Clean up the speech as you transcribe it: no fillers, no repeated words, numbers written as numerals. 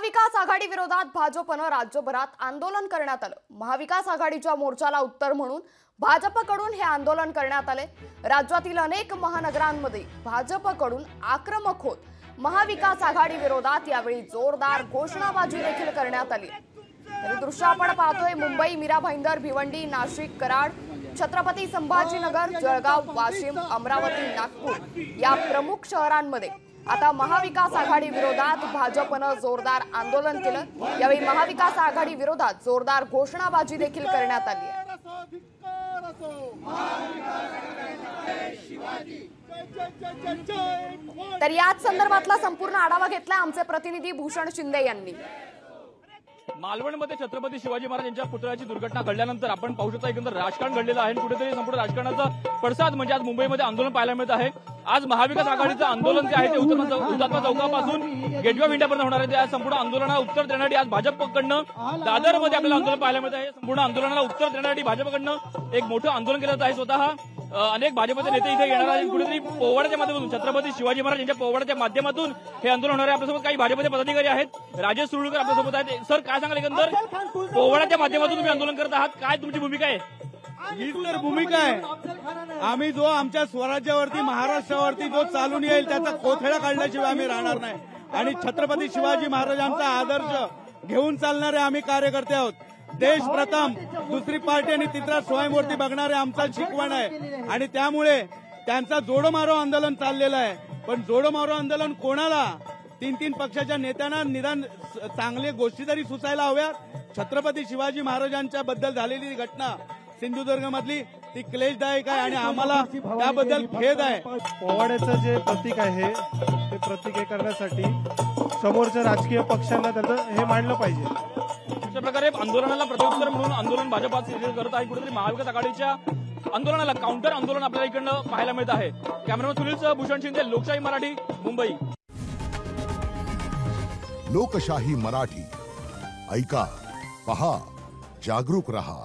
महाविकास आघाडी विरोधात भाजपनं राज्यभरात आंदोलन करण्यात आलं। महाविकास आघाडीच्या मोर्चाला उत्तर म्हणून भाजपकडून हे आंदोलन करण्यात आले। राज्यातील अनेक महानगरांमध्ये भाजपकडून आक्रमक होत महाविकास आघाडी विरोधात यावेळी जोरदार घोषणाबाजी देखील करण्यात आली। तर दृश्य आपण पाहतोय मुंबई, मीरा भाईंदर, भिवंडी, नाशिक, कराड, छत्रपती संभाजीनगर, जळगाव, वाशिम, अमरावती, नागपूर या प्रमुख शहरांमध्ये आता महाविकास आघाडी विरोधात भाजपनं जोरदार आंदोलन केलं। यावेळी महाविकास आघाडी विरोधात जोरदार घोषणाबाजी देखील करण्यात आली आहे। तर याच संदर्भातला संपूर्ण आढावा घेतला आमचे प्रतिनिधी भूषण शिंदे यांनी। मालवणमध्ये छत्रपती शिवाजी महाराज यांच्या पुतळ्याची दुर्घटना घडल्यानंतर आपण पाहू शकता एकंदर राजकारण घडलेलं आहे। कुठेतरी संपूर्ण राजकारणाचा पडसाद म्हणजे आज मुंबईमध्ये आंदोलन पाहायला मिळत आहे। आज महाविकास आघाडीचं आंदोलन जे आहे ते हुतात्मा चौकापासून गेटवे ऑफ इंडियापर्यंत होणार आहे। त्या संपूर्ण आंदोलनाला उत्तर देण्यासाठी आज भाजपकडनं दादरमध्ये आपल्याला आंदोलन पाहायला मिळत आहे। संपूर्ण आंदोलनाला उत्तर देण्यासाठी भाजपकडनं एक मोठं आंदोलन केलं जात आहे। स्वतः अनेक भाजपचे नेते इथे येणार आहेत। कुठेतरी पोवाड्याच्या माध्यमातून छत्रपती शिवाजी महाराज यांच्या पोवाड्याच्या माध्यमातून हे आंदोलन होणार आहे। आपल्यासोबत काही भाजपचे पदाधिकारी आहेत। राजेश सुरळकर आपल्यासोबत आहेत। सर, काय सांगाल एकंदर पोवाड्याच्या माध्यमातून तुम्ही आंदोलन करत आहात, काय तुमची भूमिका आहे? हीच तर भूमिका आहे। आम्ही जो आमच्या स्वराज्यावरती, महाराष्ट्रावरती जो चालून येईल त्याचा कोथळा काढल्याशिवाय आम्ही राहणार नाही। आणि छत्रपती शिवाजी महाराजांचा आदर्श घेऊन चालणारे आम्ही कार्यकर्ते आहोत। देश प्रथम, दुसरी पार्टी आणि तिसरा स्वयंवरती बघणारे आमचा शिकवण आहे। आणि त्यामुळे त्यांचा जोडो मारो आंदोलन चाललेलं आहे। पण जोडो मारो आंदोलन कोणाला? तीन पक्षाच्या नेत्यांना निदान चांगल्या गोष्टी तरी सुचायला हव्यात। छत्रपती शिवाजी महाराजांच्या बद्दल झालेली घटना सिंधुदुर्ग मधली ती क्लेशदायक आहे आणि आम्हाला त्याबद्दल खेद आहे। पोवाड्याचं जे प्रतीक आहे ते प्रतीक करण्यासाठी समोरच्या राजकीय पक्षांना त्याचं हे मांडलं पाहिजे। अशा प्रकारे आंदोलनाला प्रत्युत्तर म्हणून आंदोलन भाजप करत आहे। कुठेतरी महाविकास आघाडीच्या आंदोलनाला काउंटर आंदोलन आपल्याला इकडनं पाहायला मिळत आहे। कॅमेरामन सुनीलसह भूषण शिंदे, लोकशाही मराठी, मुंबई। लोकशाही मराठी, ऐका, पहा, जागरूक रहा।